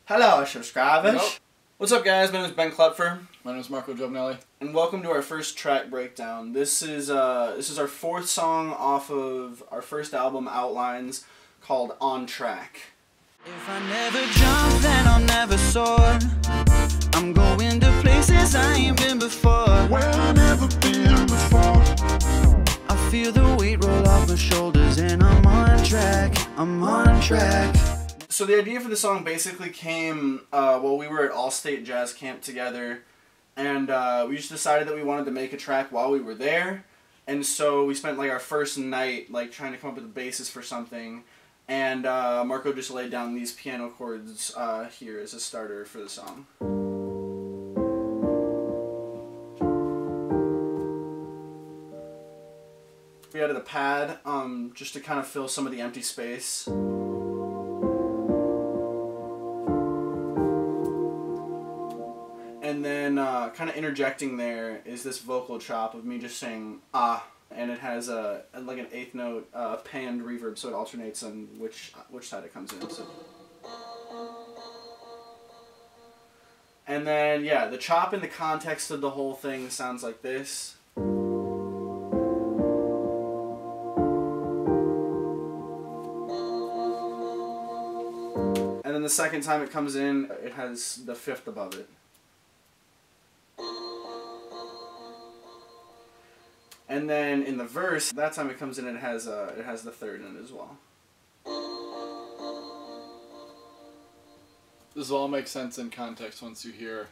Hello, subscribers. Nope. What's up, guys? My name is Ben Klepfer. My name is Marco Giovannelli. And welcome to our first track breakdown. This is our fourth song off of our first album, Outlines, called On Track. If I never jump, then I'll never soar. I'm going to places I ain't been before. Where I never been before. I feel the weight roll off my shoulders and I'm on track. I'm on track. So the idea for the song basically came while we were at Allstate Jazz Camp together, and we just decided that we wanted to make a track while we were there, and so we spent like our first night like trying to come up with a basis for something, and Marco just laid down these piano chords here as a starter for the song. We added a pad just to kind of fill some of the empty space. And then kind of interjecting there is this vocal chop of me just saying ah, and it has like an eighth note panned reverb, so it alternates on which side it comes in. So. And then yeah, the chop in the context of the whole thing sounds like this. And then the second time it comes in, it has the fifth above it. And then in the verse, that time it comes in, it has the third in it as well. This all makes sense in context once you hear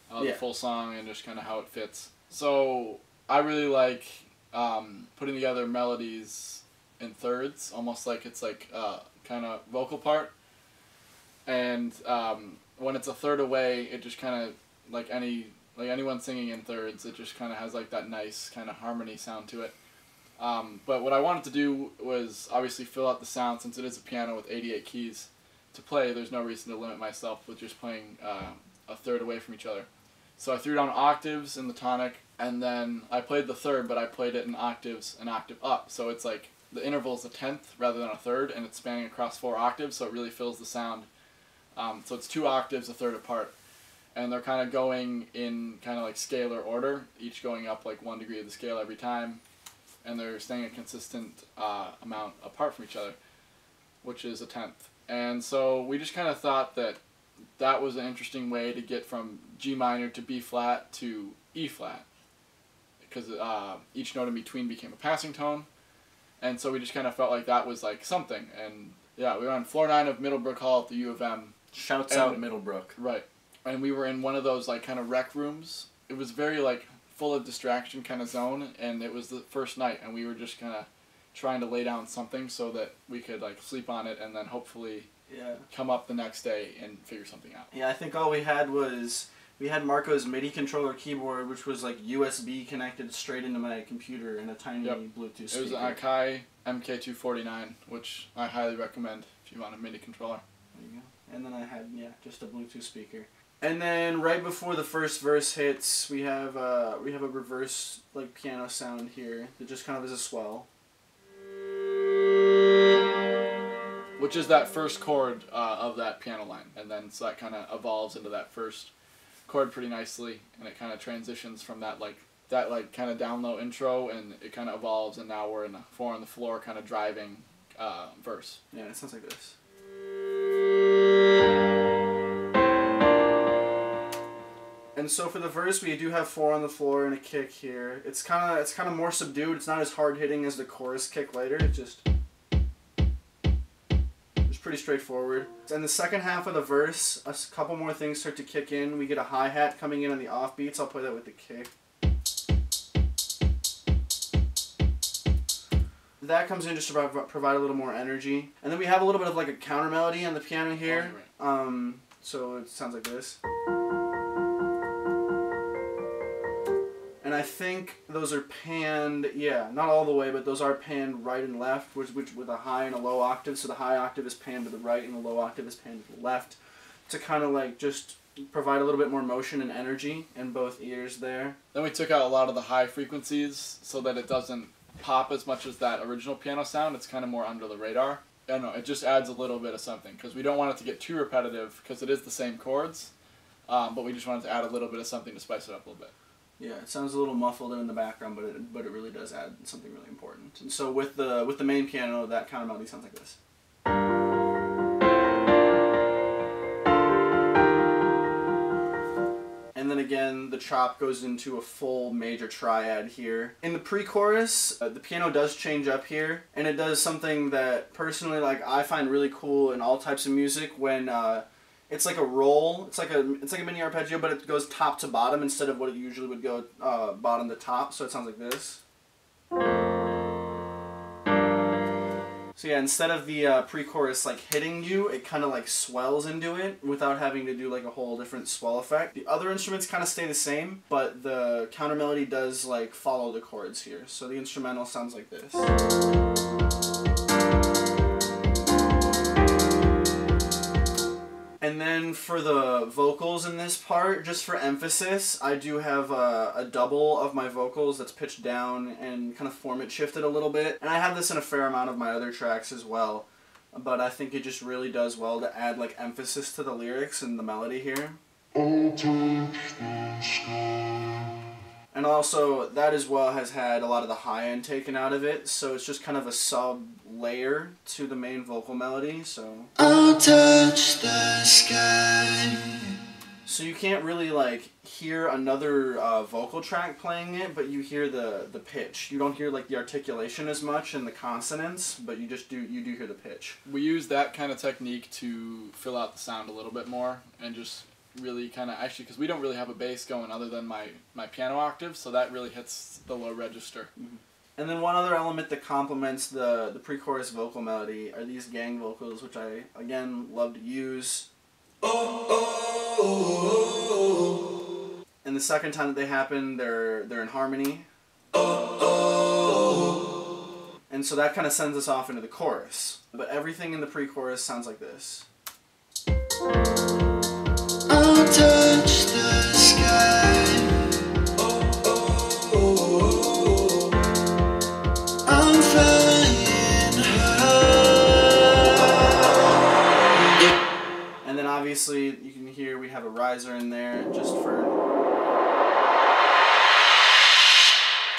the full song and just kind of how it fits. So I really like putting together melodies in thirds, almost like it's like kind of vocal part. And when it's a third away, it just kind of like anyone singing in thirds, it just kind of has like that nice kind of harmony sound to it. But what I wanted to do was obviously fill out the sound, since it is a piano with 88 keys to play. There's no reason to limit myself with just playing a third away from each other. So I threw down octaves in the tonic, and then I played the third, but I played it in octaves, an octave up. So it's like the interval is a tenth rather than a third, and it's spanning across 4 octaves, so it really fills the sound. So it's 2 octaves, a third apart. And they're kind of going in kind of like scalar order, each going up like 1 degree of the scale every time, and they're staying a consistent amount apart from each other, which is a tenth. And so we just kind of thought that that was an interesting way to get from G minor to B flat to E flat, because each note in between became a passing tone, and so we just kind of felt like that was like something. And yeah, we were on floor 9 of Middlebrook Hall at the U of M. Shouts out Middlebrook. Right. And we were in one of those like kind of rec rooms. It was very like full of distraction kind of zone, and it was the first night, and we were just kind of trying to lay down something so that we could like sleep on it and then hopefully come up the next day and figure something out. Yeah, I think all we had was Marco's MIDI controller keyboard, which was like USB connected straight into my computer and a tiny Bluetooth speaker. It was an Akai MK249, which I highly recommend if you want a MIDI controller. There you go. And then I had just a Bluetooth speaker. And then right before the first verse hits, we have a reverse like piano sound here that just kind of is a swell. Which is that first chord of that piano line, and then so that kind of evolves into that first chord pretty nicely, and it kind of transitions from that kind of down low intro, and it kind of evolves, and now we're in a 4 on the floor kind of driving verse. Yeah, it sounds like this. And so for the verse, we do have 4 on the floor and a kick here. It's kind of more subdued. It's not as hard hitting as the chorus kick later. It's pretty straightforward. And the second half of the verse, a couple more things start to kick in. We get a hi-hat coming in on the offbeats. I'll play that with the kick. That comes in just to provide a little more energy. And then we have a little bit of like a counter melody on the piano here. So it sounds like this. And I think those are panned, not all the way, but those are panned right and left, which with a high and a low octave. So the high octave is panned to the right and the low octave is panned to the left, to kind of like just provide a little bit more motion and energy in both ears there. Then we took out a lot of the high frequencies so that it doesn't pop as much as that original piano sound. It's kind of more under the radar. I don't know, it just adds a little bit of something, because we don't want it to get too repetitive, because it is the same chords, but we just wanted to add a little bit of something to spice it up a little bit. Yeah, it sounds a little muffled in the background, but it really does add something really important. And so with the main piano, that kind of melody sounds like this. And then again, the chop goes into a full major triad here. In the pre-chorus, the piano does change up here, and it does something that personally, like, I find really cool in all types of music when it's like a roll. It's like a mini arpeggio, but it goes top to bottom instead of what it usually would go bottom to top. So it sounds like this. So yeah, instead of the pre-chorus like hitting you, it kind of like swells into it without having to do like a whole different swell effect. The other instruments kind of stay the same, but the counter melody does like follow the chords here. So the instrumental sounds like this. And then for the vocals in this part, just for emphasis, I do have a double of my vocals that's pitched down and kind of format shifted a little bit. And I have this in a fair amount of my other tracks as well. But I think it just really does well to add like emphasis to the lyrics and the melody here. And also, that as well has had a lot of the high end taken out of it, so it's just kind of a sub layer to the main vocal melody, so... I'll touch the sky. So you can't really like hear another vocal track playing it, but you hear the pitch. You don't hear like the articulation as much and the consonants, but you do hear the pitch. We use that kind of technique to fill out the sound a little bit more, and just really kind of, actually, because we don't really have a bass going other than my piano octave, so that really hits the low register. Mm-hmm. And then one other element that complements the pre-chorus vocal melody are these gang vocals, which I, again, love to use. And the second time that they happen, they're in harmony. And so that kind of sends us off into the chorus. But everything in the pre-chorus sounds like this. I'll touch the sky. I'm flying high. And then obviously you can hear we have a riser in there just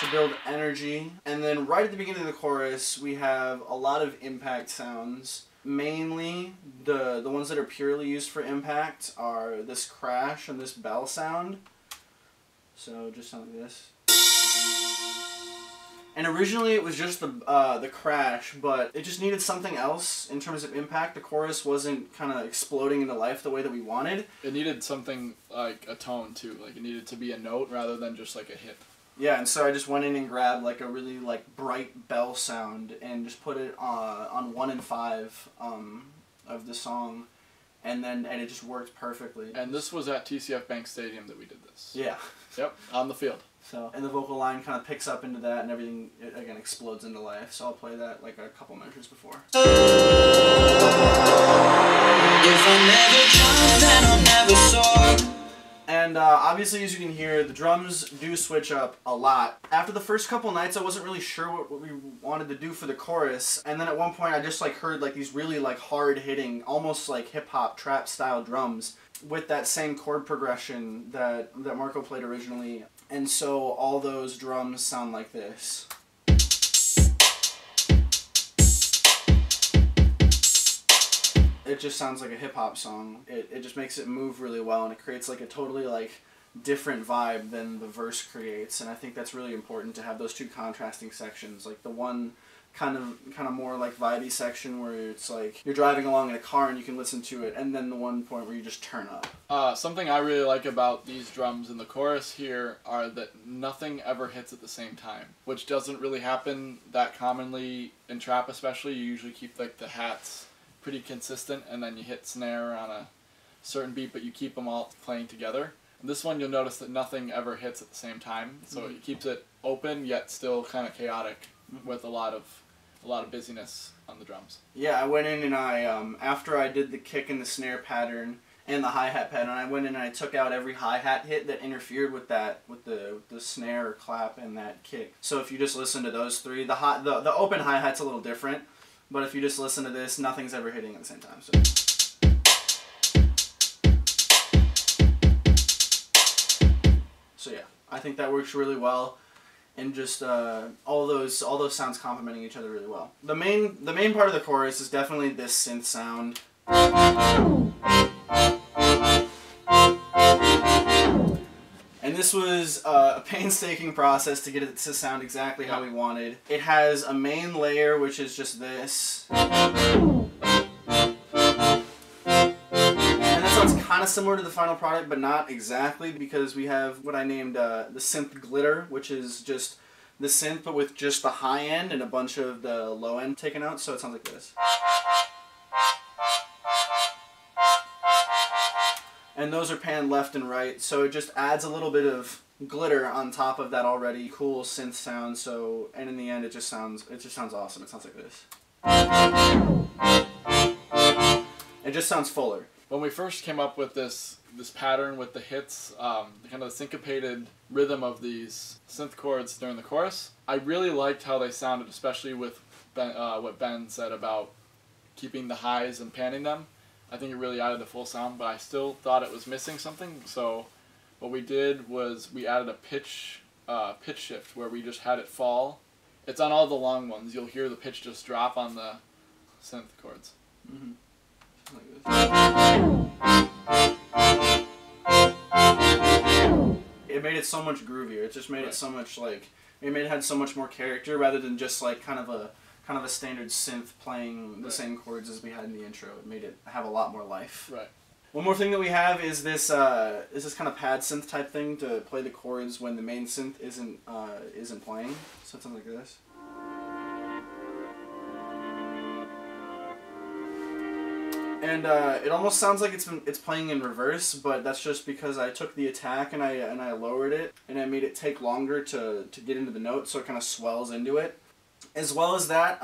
to build energy. And then right at the beginning of the chorus we have a lot of impact sounds. Mainly, the ones that are purely used for impact are this crash and this bell sound. So just sound like this. And originally it was just the crash, but it just needed something else in terms of impact. The chorus wasn't kind of exploding into life the way that we wanted. It needed something like a tone too, like it needed to be a note rather than just like a hit. Yeah, and so I just went in and grabbed like a really like bright bell sound and just put it on 1 and 5 of the song, and it just worked perfectly. And this was at TCF Bank Stadium that we did this. Yeah. Yep, on the field. So, and the vocal line kind of picks up into that, and everything again explodes into life. So I'll play that like a couple measures before. If I never jump, then I'll never soar. And obviously, as you can hear, the drums do switch up a lot. After the first couple nights, I wasn't really sure what we wanted to do for the chorus. And then at one point, I just like heard like these really like hard-hitting, almost like hip-hop trap-style drums with that same chord progression that Marco played originally. And so all those drums sound like this. It just sounds like a hip-hop song. It just makes it move really well, and it creates like a totally like different vibe than the verse creates. And I think that's really important to have those two contrasting sections, like the one kind of more like vibey section where it's like you're driving along in a car and you can listen to it, and then the one point where you just turn up. Something I really like about these drums in the chorus here are that nothing ever hits at the same time, which doesn't really happen that commonly in trap especially. You usually keep like the hats pretty consistent, and then you hit snare on a certain beat, but you keep them all playing together. And this one, you'll notice that nothing ever hits at the same time, so it keeps it open yet still kind of chaotic with a lot of busyness on the drums. Yeah, I went in and I after I did the kick and the snare pattern and the hi-hat pattern, I went in and I took out every hi-hat hit that interfered with the snare or clap and that kick. So if you just listen to those three, the open hi-hat's a little different. But if you just listen to this, nothing's ever hitting at the same time. So yeah, I think that works really well, and just all those sounds complementing each other really well. The main part of the chorus is definitely this synth sound. And this was a painstaking process to get it to sound exactly how we wanted. It has a main layer, which is just this. And that sounds kind of similar to the final product, but not exactly, because we have what I named the synth glitter, which is just the synth, but with just the high end and a bunch of the low end taken out, so it sounds like this. And those are panned left and right, so it just adds a little bit of glitter on top of that already cool synth sound. So, and in the end, it just sounds awesome. It sounds like this. It just sounds fuller. When we first came up with this pattern with the hits, kind of the syncopated rhythm of these synth chords during the chorus, I really liked how they sounded, especially with what Ben said about keeping the highs and panning them. I think it really added the full sound, but I still thought it was missing something. So what we did was we added a pitch shift where we just had it fall. It's on all the long ones. You'll hear the pitch just drop on the synth chords. Mm-hmm. It made it so much groovier. It just made it so much it had so much more character rather than just like kind of a standard synth playing the same chords as we had in the intro. It made it have a lot more life. Right. One more thing that we have is this kind of pad synth type thing to play the chords when the main synth isn't playing. So it sounds like this. And it almost sounds like it's playing in reverse, but that's just because I took the attack and I lowered it and I made it take longer to get into the note, so it kind of swells into it. As well as that,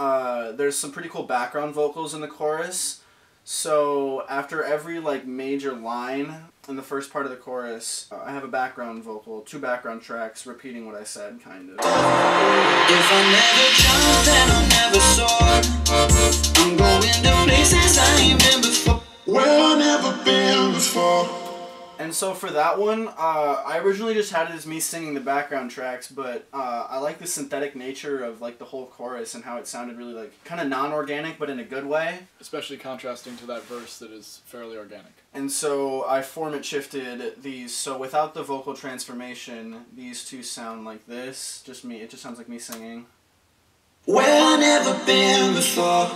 there's some pretty cool background vocals in the chorus. So after every major line in the first part of the chorus, I have a background vocal, 2 background tracks repeating what I said, kind of. If I never jump, then I'll never soar. I'm going to places I ain't been before. Where I've never been before. And so for that one, I originally just had it as me singing the background tracks, but I like the synthetic nature of the whole chorus and how it sounded really kind of non-organic, but in a good way. Especially contrasting to that verse that is fairly organic. And so I format shifted these, so without the vocal transformation, these two sound like this. Just me, it just sounds like me singing. Where I've never been before.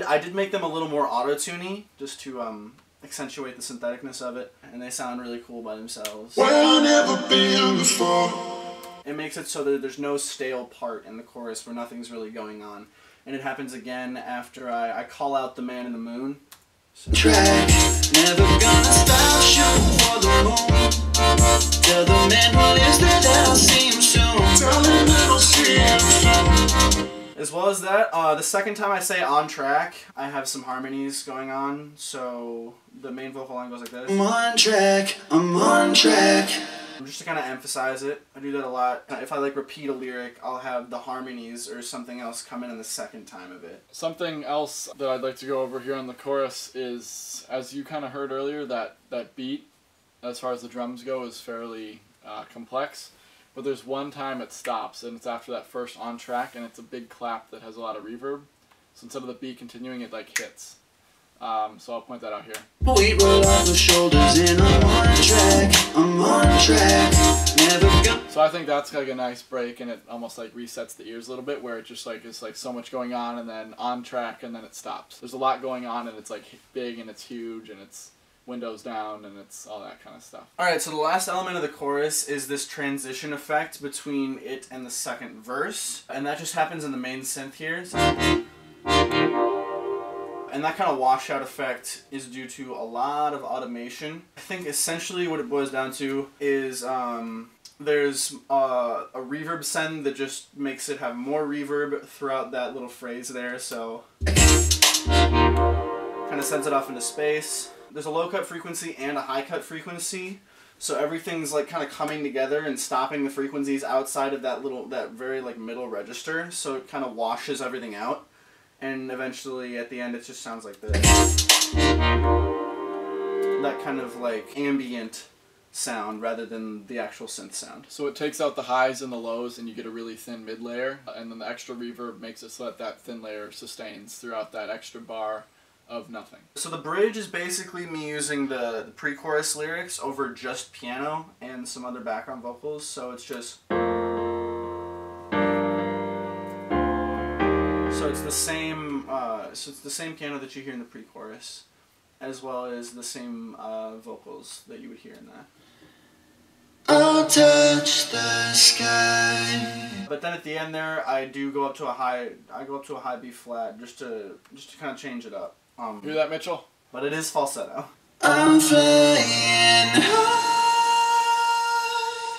I did make them a little more auto-tuney, just to accentuate the syntheticness of it, and they sound really cool by themselves. Where I've never been before. It makes it so that there's no stale part in the chorus where nothing's really going on. And it happens again after I call out the man in the moon. So. Track, never gonna stop shooting for the moon. Tell the man who lives there that I'll see him soon. Tell him that I'll see him soon. As well as that, the second time I say on track, I have some harmonies going on, so the main vocal line goes like this. I'm on track, I'm on track. Just to kind of emphasize it, I do that a lot. If I repeat a lyric, I'll have the harmonies or something else come in the second time of it. Something else that I'd like to go over here on the chorus is, as you kind of heard earlier, that beat, as far as the drums go, is fairly complex. But there's one time it stops, and it's after that first on track, and it's a big clap that has a lot of reverb. So instead of the beat continuing, it hits. So I'll point that out here. We roll off the shoulders and I'm on track, I'm on track, never go. So I think that's a nice break, and it almost resets the ears a little bit, where it just is so much going on, and then on track, and then it stops. There's a lot going on, and it's big, and it's huge, and it's windows down, and it's all that kind of stuff. Alright, so the last element of the chorus is this transition effect between it and the second verse, and that just happens in the main synth here. So, and that kind of washout effect is due to a lot of automation. I think essentially what it boils down to is there's a reverb send that just makes it have more reverb throughout that little phrase there, so kind of sends it off into space. There's a low cut frequency and a high cut frequency, so everything's kind of coming together and stopping the frequencies outside of that very middle register, so it kind of washes everything out. and eventually at the end it just sounds like this. That kind of like ambient sound rather than the actual synth sound. So it takes out the highs and the lows and you get a really thin mid layer, and then the extra reverb makes it so that that thin layer sustains throughout that extra bar of nothing. So the bridge is basically me using the pre-chorus lyrics over just piano and some other background vocals, so it's just... So it's the same piano that you hear in the pre-chorus, as well as the same vocals that you would hear in that. I'll touch the sky. But then at the end there, I do go up to a high. I go up to a high B flat just to kind of change it up. Hear that, Mitchell? But it is falsetto. I'm flying high.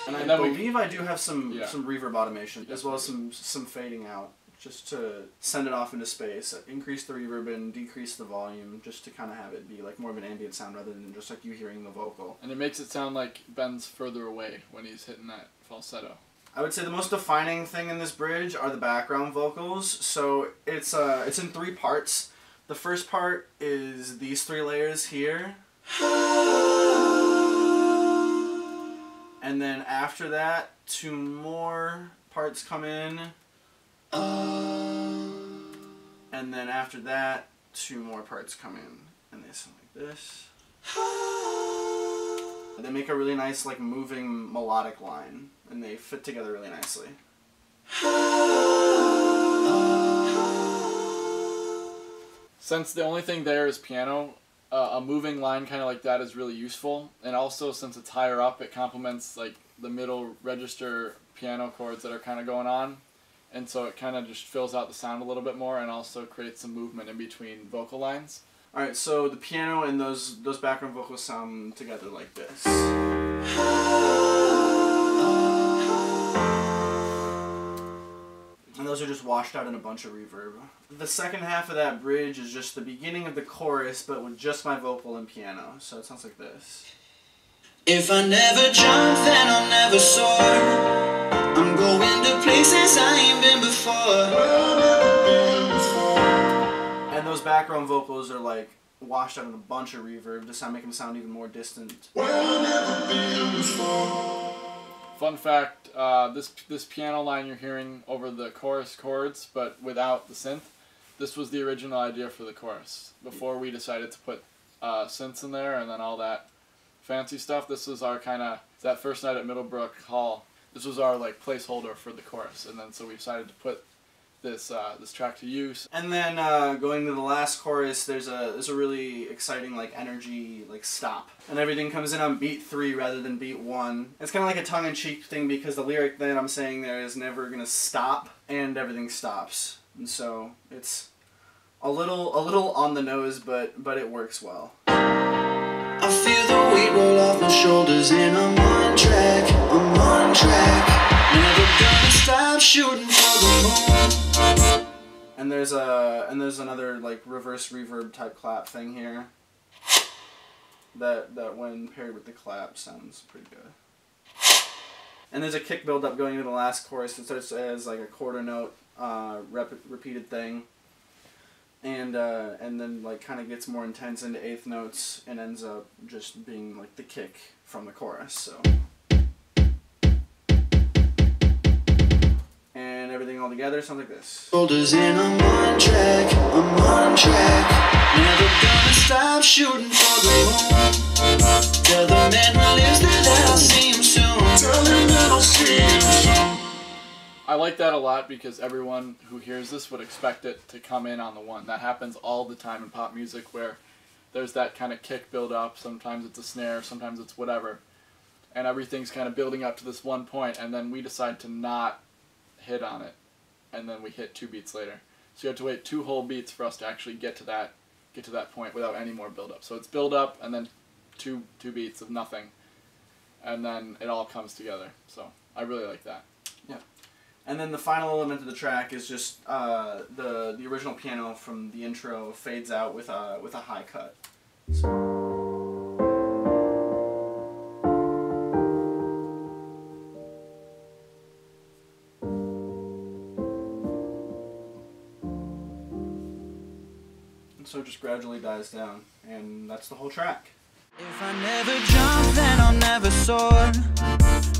And I believe I do have some reverb automation as well as some fading out, just to send it off into space, increase the reverb and decrease the volume, just to kind of have it be like more of an ambient sound rather than just like you hearing the vocal. And it makes it sound like Ben's further away when he's hitting that falsetto. I would say the most defining thing in this bridge are the background vocals. So it's in 3 parts. The first part is these 3 layers here. And then after that, 2 more parts come in. And then after that, 2 more parts come in. And they sound like this. They make a really nice like moving melodic line. And they fit together really nicely. Since the only thing there is piano, a moving line kind of like that is really useful. And also, since it's higher up, it complements like the middle register piano chords that are kind of going on. And so it kind of just fills out the sound a little bit more and also creates some movement in between vocal lines. Alright, so the piano and those background vocals sound together like this. And those are just washed out in a bunch of reverb. The second half of that bridge is just the beginning of the chorus, but with just my vocal and piano. So it sounds like this. If I never jump, then I'll never soar. I'm going to places I ain't been before. And those background vocals are like washed out in a bunch of reverb to make them sound even more distant. Fun fact, this piano line you're hearing over the chorus chords, but without the synth, this was the original idea for the chorus. Before we decided to put synths in there and then all that fancy stuff, this was our kind of, that first night at Middlebrook Hall, this was our like placeholder for the chorus, and then so we decided to put this track to use. And then going to the last chorus, there's a really exciting like energy like stop, and everything comes in on beat 3 rather than beat 1. It's kind of like a tongue-in-cheek thing because the lyric that I'm saying there is never gonna stop, and everything stops, and so it's a little on the nose, but it works well. I feel the weight roll off my shoulders and I'm on track, never gonna stop shooting for the moon. And there's another like reverse reverb type clap thing here. That when paired with the clap sounds pretty good. And there's a kick build up going into the last chorus. It starts as like a quarter note repeated thing. And then like kind of gets more intense into 8th notes and ends up just being like the kick from the chorus. So, and everything all together sounds like this. Shoulders and I'm on track, never gonna stop shooting for the moon. Tell the man who lives there that I'll see him soon. Tell him that I'll see him soon. I like that a lot because everyone who hears this would expect it to come in on the 1. That happens all the time in pop music where there's that kind of kick build up. Sometimes it's a snare, sometimes it's whatever. And everything's kind of building up to this one point, and then we decide to not hit on it. And then we hit 2 beats later. So you have to wait 2 whole beats for us to actually get to that point without any more build up. So it's build up and then two beats of nothing. And then it all comes together. So I really like that. Yeah. And then the final element of the track is just the original piano from the intro fades out with a high cut. So. so it just gradually dies down, and that's the whole track. If I never jump, then I'll never soar.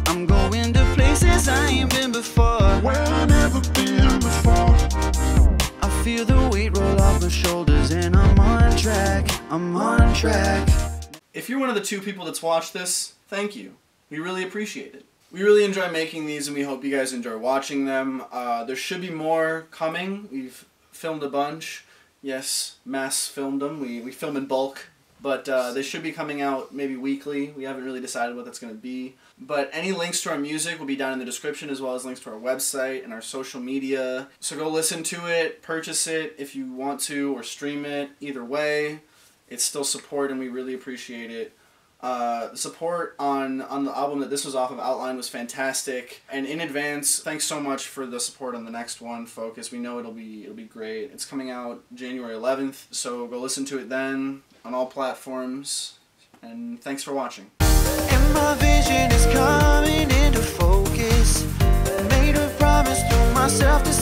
I'm going to places I ain't been before. Where I never been before. I feel the weight roll off my shoulders and I'm on track. I'm on track. If you're one of the 2 people that's watched this, thank you. We really appreciate it. We really enjoy making these, and we hope you guys enjoy watching them. There should be more coming. We've filmed a bunch. Yes, mass filmed them. We film in bulk. But they should be coming out maybe weekly. We haven't really decided what that's going to be. But any links to our music will be down in the description, as well as links to our website and our social media. So go listen to it, purchase it if you want to, or stream it. Either way, it's still support, and we really appreciate it. The support on the album that this was off of, Outline, was fantastic. And in advance, thanks so much for the support on the next one, Focus. We know it'll be great. It's coming out January 11th, so go listen to it then on all platforms. And thanks for watching. And my vision is coming into focus. Made a promise to myself to